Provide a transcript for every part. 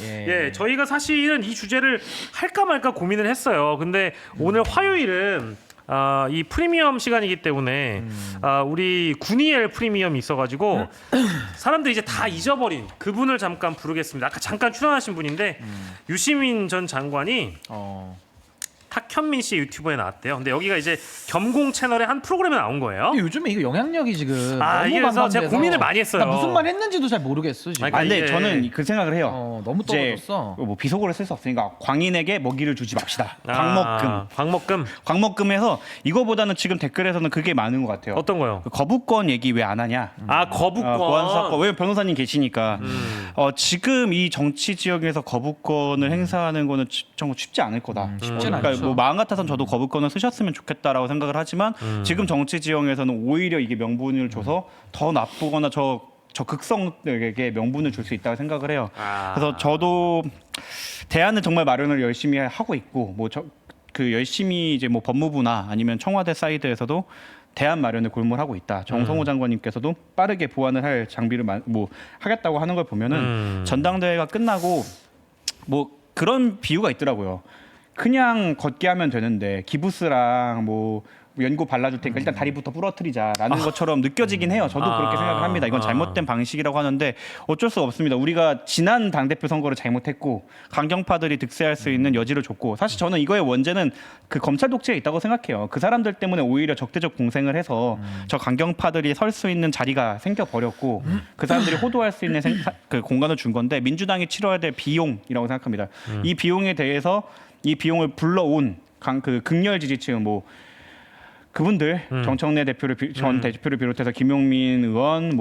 예, 저희가 사실은 이 주제를 할까 말까 고민을 했어요. 근데 오늘 화요일은 이 프리미엄 시간이기 때문에 우리 구니엘 프리미엄이 있어가지고 사람들이 이제 다 잊어버린 그분을 잠깐 부르겠습니다. 아까 잠깐 출연하신 분인데 유시민 전 장관이 탁현민 씨 유튜브에 나왔대요. 근데 여기가 이제 겸공 채널의 한 프로그램에 나온 거예요. 근데 요즘에 이거 영향력이 지금 너무 이게 그래서 제가 반감돼서 고민을 많이 했어요. 나 무슨 말 했는지도 잘 모르겠어 지금. 그러니까 근데 이게- 저는 그 생각을 해요. 너무 이제 떨어졌어. 뭐 비속어를 쓸 수 없으니까 광인에게 먹이를 주지 맙시다. 광먹금. 광먹금. 광먹금에서 이거보다는 지금 댓글에서는 그게 많은 것 같아요. 어떤 거요? 그 거부권 얘기 왜 안 하냐? 거부권. 보안사건 왜 변호사님 계시니까 지금 이 정치 지역에서 거부권을 행사하는 거는 정말 쉽지 않을 거다. 쉽지는 그러니까 않죠. 뭐 마음 같아서는 저도 거부권을 쓰셨으면 좋겠다라고 생각을 하지만 지금 정치 지형에서는 오히려 이게 명분을 줘서 더 나쁘거나 저 극성에게 명분을 줄 수 있다고 생각을 해요. 그래서 저도 대안을 정말 마련을 열심히 하고 있고 그 열심히 이제 뭐 법무부나 아니면 청와대 사이드에서도 대안 마련을 골몰하고 있다. 정성호 장관님께서도 빠르게 보완을 할 장비를 하겠다고 하는 걸 보면은 전당대회가 끝나고 뭐 그런 비유가 있더라고요. 그냥 걷게 하면 되는데 기부스랑 뭐 연고 발라줄 테니까 일단 다리부터 부러뜨리자라는 것처럼 느껴지긴 해요. 저도 그렇게 생각을 합니다. 이건 잘못된 방식이라고 하는데 어쩔 수 없습니다. 우리가 지난 당대표 선거를 잘못했고 강경파들이 득세할 수 있는 여지를 줬고 사실 저는 이거의 원죄는 그 검찰 독재에 있다고 생각해요. 그 사람들 때문에 오히려 적대적 공생을 해서 저 강경파들이 설 수 있는 자리가 생겨버렸고 그 사람들이 호도할 수 있는 그 공간을 준 건데 민주당이 치러야 될 비용이라고 생각합니다. 이 비용에 대해서 이 비용을 불러온 그 극렬 지지층 그분들 정청래 대표를 전 대표를 비롯해서 김용민 의원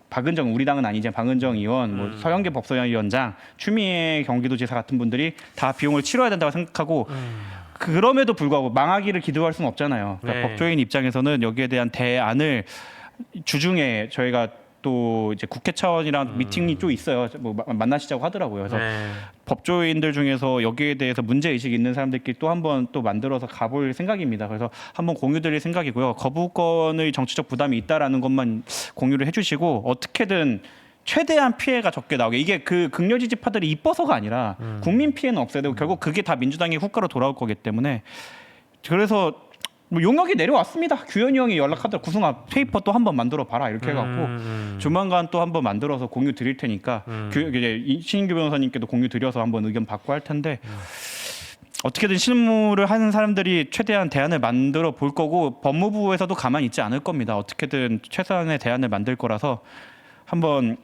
박은정 우리 당은 아니지만 박은정 의원 서영계 법사위원장 추미애 경기도지사 같은 분들이 다 비용을 치러야 된다고 생각하고 그럼에도 불구하고 망하기를 기도할 수는 없잖아요. 그러니까 법조인 입장에서는 여기에 대한 대안을 주중에 저희가 또 이제 국회 차원이랑 미팅이 좀 있어요. 뭐 만나시자고 하더라고요. 그래서 법조인들 중에서 여기에 대해서 문제 의식이 있는 사람들끼리 또 한번 또 만들어서 가볼 생각입니다. 그래서 한번 공유드릴 생각이고요. 거부권의 정치적 부담이 있다라는 것만 공유를 해주시고 어떻게든 최대한 피해가 적게 나오게 이게 그 극렬 지지파들이 이뻐서가 아니라 국민 피해는 없어야 되고 결국 그게 다 민주당의 후과로 돌아올 거기 때문에 그래서. 용역이 내려왔습니다. 규현이 형이 연락하더라. 구승아 페이퍼 또 한번 만들어 봐라 이렇게 해갖고 조만간 또 한번 만들어서 공유 드릴 테니까 이제 신인규 변호사님께도 공유 드려서 한번 의견 받고 할 텐데 어떻게든 실무를 하는 사람들이 최대한 대안을 만들어 볼 거고 법무부에서도 가만히 있지 않을 겁니다. 어떻게든 최소한의 대안을 만들 거라서 한번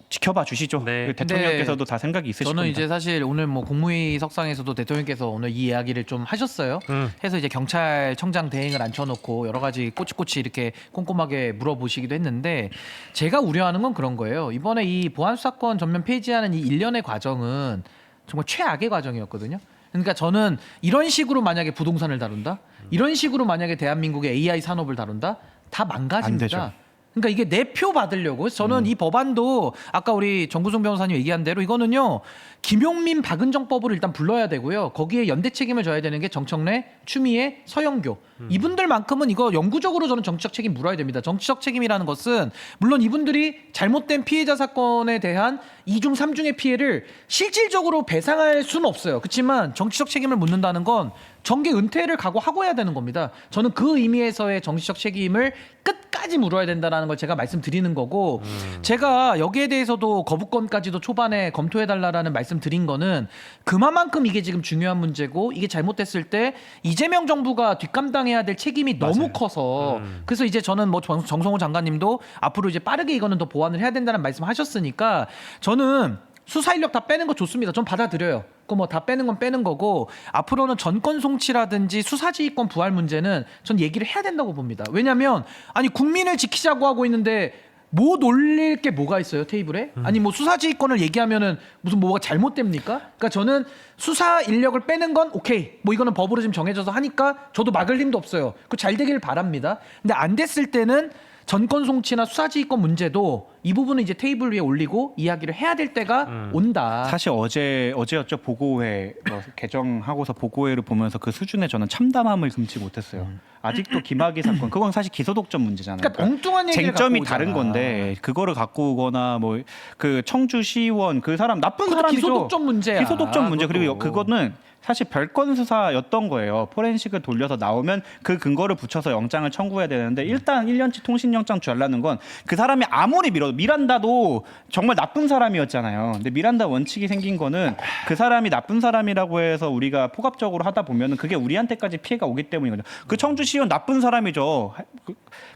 지켜봐 주시죠. 대통령께서도 다 생각이 있으실 저는 겁니다. 이제 사실 오늘 뭐 국무회의 석상에서도 대통령께서 오늘 이 이야기를 좀 하셨어요. 해서 이제 경찰청장 대행을 앉혀놓고 여러 가지 꼬치꼬치 이렇게 꼼꼼하게 물어보시기도 했는데 제가 우려하는 건 그런 거예요. 이번에 이 보안수사권 전면 폐지하는 이 일련의 과정은 정말 최악의 과정이었거든요. 그러니까 저는 이런 식으로 만약에 부동산을 다룬다, 이런 식으로 만약에 대한민국의 AI 산업을 다룬다, 다 망가집니다. 그러니까 이게 내 표 받으려고 저는 이 법안도 아까 우리 정구송 변호사님 얘기한 대로 이거는요 김용민 박은정법으로 일단 불러야 되고요 거기에 연대 책임을 져야 되는 게 정청래, 추미애, 서영교 이분들만큼은 이거 영구적으로 저는 정치적 책임 물어야 됩니다. 정치적 책임이라는 것은 물론 이분들이 잘못된 피해자 사건에 대한 2중 3중의 피해를 실질적으로 배상할 수는 없어요. 그렇지만 정치적 책임을 묻는다는 건 정계 은퇴를 각오하고 해야 되는 겁니다. 저는 그 의미에서의 정치적 책임을 끝까지 물어야 된다는 걸 제가 말씀드리는 거고 제가 여기에 대해서도 거부권까지도 초반에 검토해달라는 말씀드린 거는 그만큼 이게 지금 중요한 문제고 이게 잘못됐을 때 이재명 정부가 뒷감당해야 될 책임이 너무 커서 그래서 이제 저는 뭐 정성호 장관님도 앞으로 이제 빠르게 이거는 더 보완을 해야 된다는 말씀하셨으니까 저는 수사 인력 다 빼는 거 좋습니다. 전 받아들여요. 그 뭐 다 빼는 건 빼는 거고 앞으로는 전권 송치라든지 수사지휘권 부활 문제는 전 얘기를 해야 된다고 봅니다. 왜냐하면 아니 국민을 지키자고 하고 있는데 뭐 놀릴 게 뭐가 있어요 테이블에? 아니 뭐 수사지휘권을 얘기하면은 무슨 뭐가 잘못됩니까? 그러니까 저는 수사 인력을 빼는 건 오케이. 뭐 이거는 법으로 지금 정해져서 하니까 저도 막을 힘도 없어요. 그 잘 되길 바랍니다. 근데 안 됐을 때는 전권 송치나 수사지휘권 문제도 이 부분은 이제 테이블 위에 올리고 이야기를 해야 될 때가 온다. 사실 어제였죠. 보고회 개정하고서 보고회를 보면서 그 수준에 저는 참담함을 금치 못했어요. 아직도 김학의 사건 그건 사실 기소 독점 문제잖아요. 그러니까 엉뚱한 얘기를 쟁점이 갖고 다른 오잖아. 건데 그거를 갖고 오거나 뭐 그 청주시의원 그 사람 나쁜 그것도 사람이죠. 기소 독점 문제야. 기소 독점 문제. 그리고 그것도. 그거는 사실 별건 수사였던 거예요. 포렌식을 돌려서 나오면 그 근거를 붙여서 영장을 청구해야 되는데 일단 1년치 통신영장 주려는 건 그 사람이 아무리 밀어도 미란다도 정말 나쁜 사람이었잖아요. 근데 미란다 원칙이 생긴 거는 그 사람이 나쁜 사람이라고 해서 우리가 포괄적으로 하다 보면은 그게 우리한테까지 피해가 오기 때문인 거죠. 그 청주시의원 나쁜 사람이죠.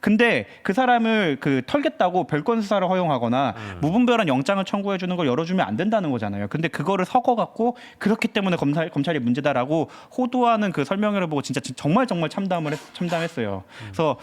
근데 그 사람을 그 털겠다고 별건 수사를 허용하거나 무분별한 영장을 청구해 주는 걸 열어주면 안 된다는 거잖아요. 근데 그거를 섞어갖고 그렇기 때문에 검찰이 문제다라고 호도하는 그 설명회를 보고 진짜 정말 참담했어요. 그래서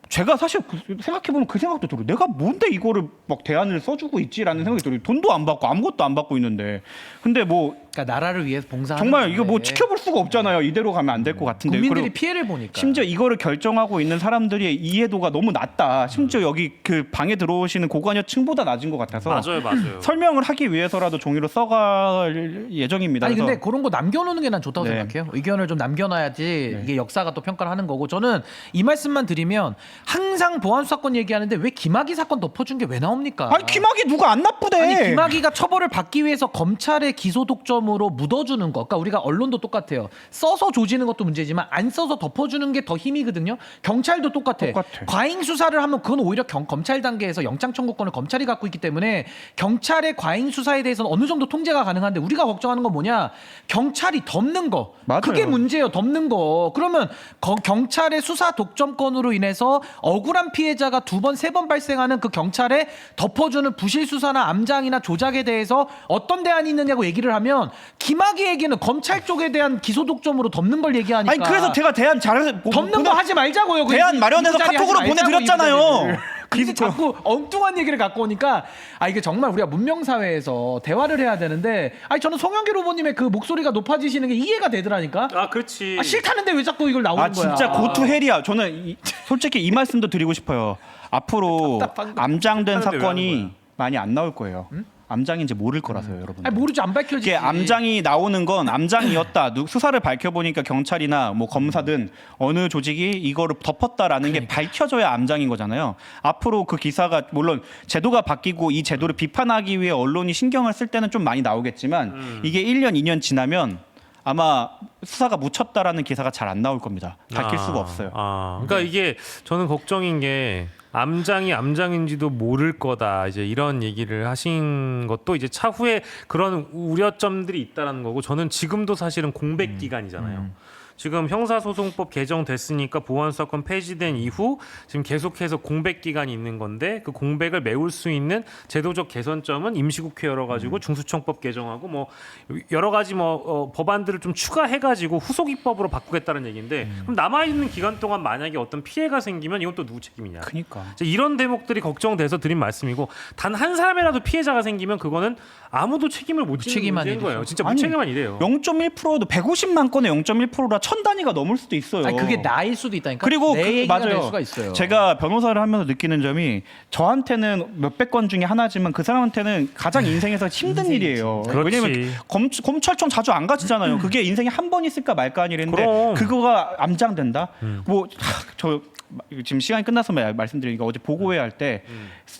제가 사실 생각해보면 그 생각도 들어요. 내가 뭔데 이거를 막 대안을 써주고 있지라는 생각이 들어요. 돈도 안 받고 아무것도 안 받고 있는데. 근데 뭐 그러니까 나라를 위해서 봉사하는 정말 이거 뭐 건데. 지켜볼 수가 없잖아요. 이대로 가면 안 될 것 같은데. 국민들이 그리고 피해를 보니까. 심지어 이거를 결정하고 있는 사람들의 이해도가 너무 낮다. 심지어 여기 그 방에 들어오시는 고관여층보다 낮은 것 같아서 맞아요. 설명을 하기 위해서라도 종이로 써갈 예정입니다. 아니 그래서 근데 그런 거 남겨놓는 게 난 좋다고 네. 생각해요. 의견을 좀 남겨놔야지 이게 역사가 또 평가를 하는 거고. 저는 이 말씀만 드리면 항상 보안 수사권 얘기하는데 왜 김학의 사건 덮어준 게 왜 나옵니까? 아니 김학의 누가 안 나쁘대. 아니 김학의가 처벌을 받기 위해서 검찰의 기소 독점으로 묻어주는 거. 그러니까 우리가 언론도 똑같아요. 써서 조지는 것도 문제지만 안 써서 덮어주는 게 더 힘이거든요. 경찰도 똑같아. 과잉 수사를 하면 그건 오히려 검찰 단계에서 영장 청구권을 검찰이 갖고 있기 때문에 경찰의 과잉 수사에 대해서는 어느 정도 통제가 가능한데 우리가 걱정하는 건 뭐냐? 경찰이 덮는 거. 맞아요. 그게 문제예요. 덮는 거. 그러면 경찰의 수사 독점권으로 인해서 억울한 피해자가 두 번, 세 번 발생하는 그 경찰의 덮어주는 부실 수사나 암장이나 조작에 대해서 어떤 대안이 있느냐고 얘기를 하면 김학의 얘기는 검찰 쪽에 대한 기소 독점으로 덮는 걸 얘기하니까. 아니 그래서 제가 대안 잘해서 덮는 거 하지 말자고요. 그 대안 마련해서 이부 자리 카톡으로 하지 말자고, 보내드렸잖아요. 이부 자리를. 근데 자꾸 엉뚱한 얘기를 갖고 오니까 이게 정말 우리가 문명 사회에서 대화를 해야 되는데 저는 송영길 후보님의 그 목소리가 높아지시는 게 이해가 되더라니까. 그렇지. 싫다는데 왜 자꾸 이걸 나오는 거야? 진짜 고투 헬이야. 저는 솔직히 이 말씀도 드리고 싶어요. 앞으로 답답한 거. 암장된 하는데 왜 하는 사건이 거야? 많이 안 나올 거예요. 암장인지 모를 거라서요, 여러분. 모르지 안 밝혀지지. 이게 암장이 나오는 건 암장이었다. 수사를 밝혀보니까 경찰이나 뭐 검사든 어느 조직이 이거를 덮었다라는 게 밝혀져야 암장인 거잖아요. 앞으로 그 기사가 물론 제도가 바뀌고 이 제도를 비판하기 위해 언론이 신경을 쓸 때는 좀 많이 나오겠지만 이게 1년, 2년 지나면 아마 수사가 묻혔다라는 기사가 잘 안 나올 겁니다. 밝힐 수가 없어요. 그러니까 이게 저는 걱정인 게 암장이 암장인지도 모를 거다. 이제 이런 얘기를 하신 것도 이제 차후에 그런 우려점들이 있다라는 거고 저는 지금도 사실은 공백 기간이잖아요. 지금 형사소송법 개정됐으니까 보안수사권 폐지된 이후 지금 계속해서 공백 기간이 있는 건데 그 공백을 메울 수 있는 제도적 개선점은 임시국회 열어가지고 중수청법 개정하고 뭐 여러 가지 법안들을 좀 추가해가지고 후속 입법으로 바꾸겠다는 얘기인데 그럼 남아 있는 기간 동안 만약에 어떤 피해가 생기면 이건 또 누구 책임이냐? 그러니까. 이런 대목들이 걱정돼서 드린 말씀이고 단 한 사람이라도 피해자가 생기면 그거는 아무도 책임을 못 지는 무책임한 문제인 거예요. 일이죠. 진짜 아니, 무책임한 일이에요. 0.1%도 150만 건에 0.1%라 1000단위가 넘을 수도 있어요. 그게 나일 수도 있다니까. 그리고 내 얘기가 될 맞아요. 수가 있어요. 제가 변호사를 하면서 느끼는 점이 저한테는 몇백 건 중에 하나지만 그 사람한테는 가장 인생에서 힘든 일이에요. 그렇지. 왜냐면 검찰청 자주 안 가시잖아요. 그게 인생에 한 번 있을까 말까 한 일인데 그럼. 그거가 암장된다. 저 지금 시간이 끝나서 말씀드리니까 어제 보고회 할 때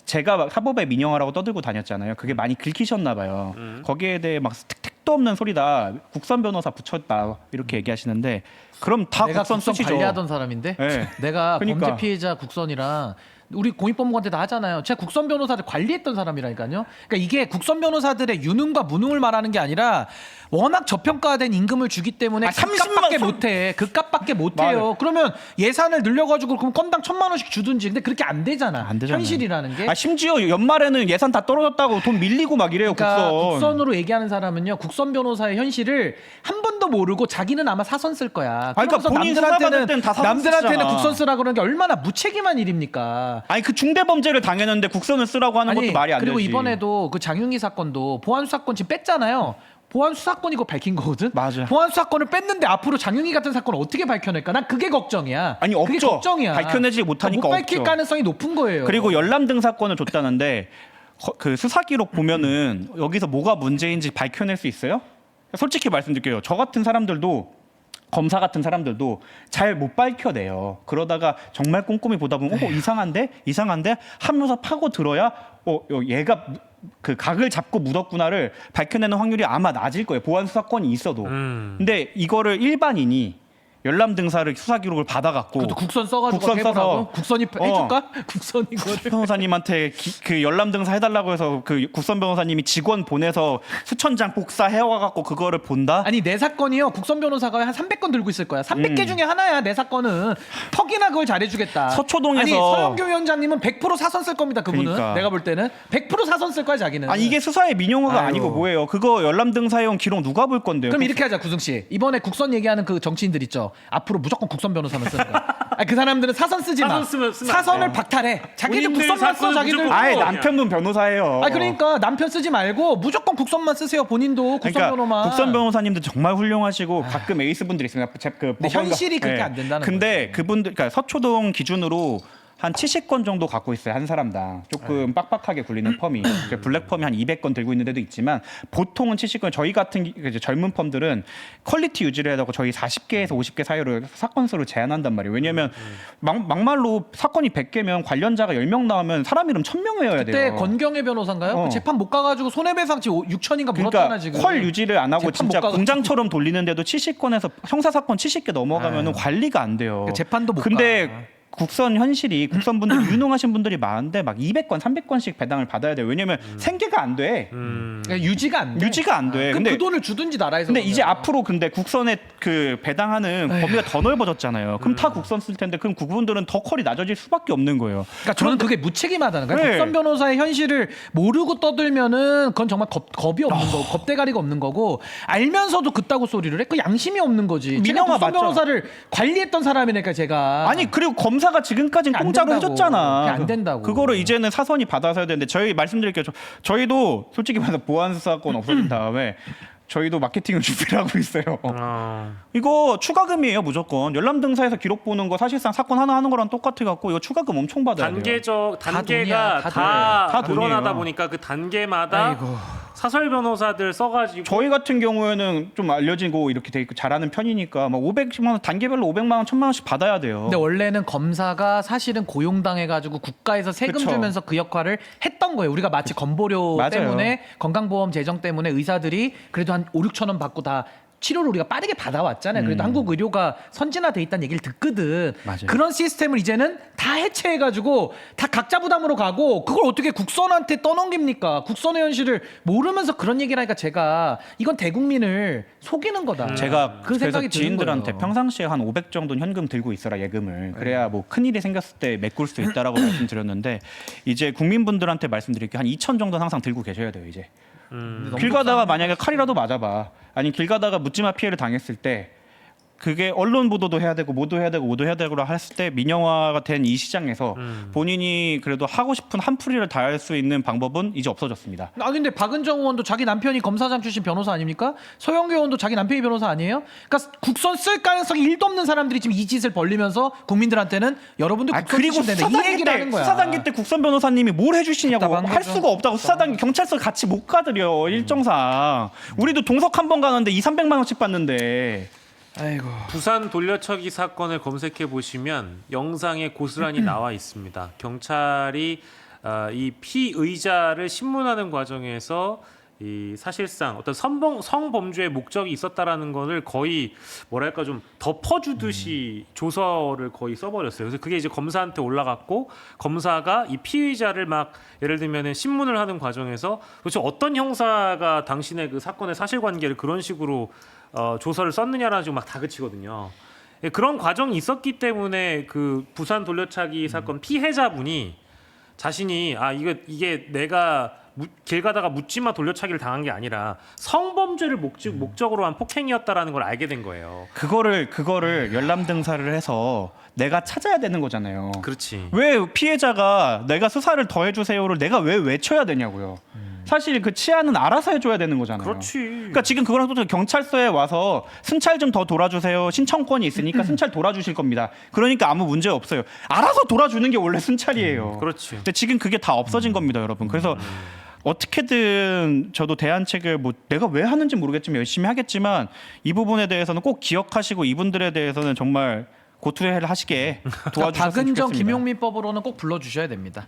제가 사법의 민영화라고 떠들고 다녔잖아요. 그게 많이 긁히셨나 봐요. 거기에 대해 막 택도 없는 소리다. 국선 변호사 붙였다. 이렇게 얘기하시는데 그럼 다 내가 국선 국선 쓰시죠. 관리하던 사람인데 네. 내가 그러니까. 범죄 피해자 국선이랑 우리 공익법무관한테 다 하잖아요. 제가 국선 변호사를 관리했던 사람이라니까요. 그러니까 이게 국선 변호사들의 유능과 무능을 말하는 게 아니라 워낙 저평가된 임금을 주기 때문에 그 30만 값밖에 못해. 그 값밖에 못해요. 맞아요. 그러면 예산을 늘려가지고 그럼 건당 1,000만 원씩 주든지. 근데 그렇게 안 되잖아. 안 되잖아요. 현실이라는 게. 심지어 연말에는 예산 다 떨어졌다고 돈 밀리고 막 이래요. 그러니까 국선. 국선으로 얘기하는 사람은요. 국선 변호사의 현실을 한 번도 모르고 자기는 아마 사선 쓸 거야. 그러니까 그러면서 본인 수사 받을 땐 다 사선 남들한테는 쓰잖아. 국선 쓰라 그러는 게 얼마나 무책임한 일입니까? 아니 그 중대 범죄를 당했는데 국선을 쓰라고 하는 것도 말이 안 되지. 그리고 이번에도 그 장윤기 사건도 보안 수사권 지금 뺐잖아요. 보안 수사권 이거 밝힌 거거든. 맞아. 보안 수사권을 뺐는데 앞으로 장영희 같은 사건을 어떻게 밝혀낼까? 난 그게 걱정이야. 아니 그게 없죠. 걱정이야. 밝혀내지 못하니까 못 밝힐 없죠. 가능성이 높은 거예요. 그리고 열람 등사건을 줬다는데 그 수사 기록 보면은 여기서 뭐가 문제인지 밝혀낼 수 있어요? 솔직히 말씀드릴게요. 저 같은 사람들도 검사 같은 사람들도 잘 못 밝혀내요. 그러다가 정말 꼼꼼히 보다 보면 이상한데 하면서 파고 들어야 얘가 그 각을 잡고 묻었구나를 밝혀내는 확률이 아마 낮을 거예요. 보안 수사권이 있어도. 근데 이거를 일반인이 열람 등사를 수사 기록을 받아갖고 그것도 국선 써가지고 국선 써서 국선이 해줄까? 국선 이거를. 변호사님한테 그 열람 등사 해달라고 해서 그 국선 변호사님이 직원 보내서 수천 장 복사해와갖고 그거를 본다? 아니 내 사건이요. 국선 변호사가 한 300건 들고 있을 거야. 300개 중에 하나야 내 사건은. 턱이나 그걸 잘해주겠다. 서초동에서 아니 서영교 위원장님은 100% 사선 쓸 겁니다. 그분은. 그러니까. 내가 볼 때는 100% 사선 쓸 거야 자기는. 아니 이게 수사의 민영화가 아유. 아니고 뭐예요? 그거 열람 등사용 기록 누가 볼 건데요? 그럼 이렇게 하자 구승 씨. 이번에 국선 얘기하는 그 정치인들 있죠. 앞으로 무조건 국선 변호사만 쓰는 거야. 아니, 그 사람들은 사선 쓰지 마. 쓰면 사선을 안 돼. 박탈해. 자기들 본인들 국선만 써 사건은 자기들. 무조건 아예 그거야. 남편분 변호사예요. 아 그러니까 남편 쓰지 말고 무조건 국선만 쓰세요. 본인도 국선 그러니까 변호만. 국선 변호사님도 정말 훌륭하시고 가끔 에이스 분들이 있습니다. 그 근데 현실이 그렇게 안 된다는 근데 그분들 그러니까 서초동 기준으로 한 70건 정도 갖고 있어요. 한 사람당. 조금 빡빡하게 굴리는 펌이. 블랙 펌이 한 200건 들고 있는 데도 있지만 보통은 70건. 저희 같은 이제 젊은 펌들은 퀄리티 유지를 해야 되고 저희 40개에서 50개 사이로 사건 수를 제한한단 말이에요. 왜냐면 막말로 사건이 100개면 관련자가 10명 나오면 사람 이름 1000명이어야 돼요. 그때 권경애 변호사인가요? 그 재판 못 가가지고 손해배상치 6천인가 물었잖아 그러니까 지금. 퀄 유지를 안 하고 재판 진짜 못 가가지고. 공장처럼 돌리는데도 70건에서 형사 사건 70개 넘어가면은 관리가 안 돼요. 그 재판도 못 근데 가. 국선 현실이 국선 분들 유능하신 분들이 많은데 막 200건, 300건씩 배당을 받아야 돼요. 왜냐면 생계가 안 돼. 그러니까 유지가 안 돼. 유지가 안 돼. 그럼 근데 그 돈을 주든지 나라에서. 근데 그러면. 이제 앞으로 근데 국선에 그 배당하는 범위가 더 넓어졌잖아요. 그럼 다 국선 쓸 텐데 그럼 그분들은 더 퀄이 낮아질 수밖에 없는 거예요. 그러니까 저는 그게 무책임하다는 거예요. 네. 국선 변호사의 현실을 모르고 떠들면은 그건 정말 겁이 없는 거고 겁대가리가 없는 거고 알면서도 그따구 소리를 해. 그 양심이 없는 거지. 제가 민영화 국선 맞죠? 변호사를 관리했던 사람이니까 제가. 아니 그리고 검사가 지금까지는 안 공짜로 된다고. 해줬잖아. 그게 안 된다고. 그거를 이제는 사선이 받아서 해야 되는데 저희 말씀드릴게요. 저희도 솔직히 말해서 보안 수사권 없어진 다음에 저희도 마케팅을 준비를 하고 있어요. 이거 추가금이에요 무조건. 열람 등사에서 기록 보는 거 사실상 사건 하나 하는 거랑 똑같아 갖고 이거 추가금 엄청 받아야 돼요. 단계가 다 다 돈이에요. 늘어나다 보니까 그 단계마다 아이고. 사설 변호사들 써가지고 저희 같은 경우에는 좀 알려지고 이렇게 돼 있고 잘하는 편이니까 막 500만 원 단계별로 500만 원, 1000만 원씩 받아야 돼요. 근데 원래는 검사가 사실은 고용당해가지고 국가에서 세금 그쵸. 주면서 그 역할을 했던 거예요. 우리가 마치 건보료 맞아요. 때문에 건강보험 재정 때문에 의사들이 그래도 한 5, 6천 원 받고 다 치료를 우리가 빠르게 받아왔잖아요. 그래도 한국 의료가 선진화돼 있다는 얘기를 듣거든. 맞아요. 그런 시스템을 이제는 다 해체해가지고 다 각자 부담으로 가고 그걸 어떻게 국선한테 떠넘깁니까? 국선의 현실을 모르면서 그런 얘기를 하니까 제가 이건 대국민을 속이는 거다. 제가 그 그래서 생각이 드는 지인들한테 거예요. 평상시에 한 500 정도는 현금 들고 있어라 예금을. 그래야 뭐 큰일이 생겼을 때 메꿀 수 있다라고 말씀드렸는데 이제 국민분들한테 말씀드릴게요. 한 2,000 정도는 항상 들고 계셔야 돼요 이제. 길 가다가 만약에 칼이라도 맞아봐. 아니 길 가다가 묻지마 피해를 당했을 때 그게 언론 보도도 해야 되고 뭐도 해야 되고 뭐도 해야 되고 했을 때 민영화가 된 이 시장에서 본인이 그래도 하고 싶은 한풀이를 다할 수 있는 방법은 이제 없어졌습니다. 아 근데 박은정 의원도 자기 남편이 검사장 출신 변호사 아닙니까? 서영교 의원도 자기 남편이 변호사 아니에요? 그러니까 국선 쓸 가능성이 1도 없는 사람들이 지금 이 짓을 벌리면서 국민들한테는 여러분들 국선 그리고 쓰시면 된다. 이 얘기를 하는 거야. 수사 단계 때 국선 변호사님이 뭘 해주시냐고 답답한 할 거죠. 수가 없다고. 수사 단계 경찰서 같이 못 가드려 일정상. 우리도 동석 한 번 가는데 200~300만 원씩 받는데. 아이고. 부산 돌려차기 사건을 검색해 보시면 영상에 고스란히 나와 있습니다. 경찰이 이 피의자를 신문하는 과정에서 이 사실상 어떤 성범죄의 목적이 있었다라는 것을 거의 뭐랄까 좀 덮어주듯이 조서를 거의 써버렸어요. 그래서 그게 이제 검사한테 올라갔고 검사가 이 피의자를 막 예를 들면은 신문을 하는 과정에서 도대체 어떤 형사가 당신의 그 사건의 사실관계를 그런 식으로 조서를 썼느냐라는 식으로 막 다그치거든요. 예, 그런 과정이 있었기 때문에 그 부산 돌려차기 사건 피해자분이 자신이 이게 내가 길 가다가 묻지마 돌려차기를 당한 게 아니라 성범죄를 목적으로 한 폭행이었다라는 걸 알게 된 거예요. 그거를 열람 등사를 해서 내가 찾아야 되는 거잖아요. 그렇지. 왜 피해자가 내가 수사를 더 해주세요를 내가 왜 외쳐야 되냐고요. 사실 그 치안은 알아서 해줘야 되는 거잖아요. 그렇지. 그러니까 지금 그거랑 또 경찰서에 와서 순찰 좀 더 돌아주세요. 신청권이 있으니까 순찰 돌아주실 겁니다. 그러니까 아무 문제 없어요. 알아서 돌아주는 게 원래 순찰이에요. 그렇지. 근데 지금 그게 다 없어진 겁니다, 여러분. 그래서 어떻게든 저도 대안책을 뭐 내가 왜 하는지 모르겠지만 열심히 하겠지만 이 부분에 대해서는 꼭 기억하시고 이분들에 대해서는 정말 고투해를 하시게 도와주셨으면 박은정 좋겠습니다. 김용민법으로는 꼭 불러주셔야 됩니다.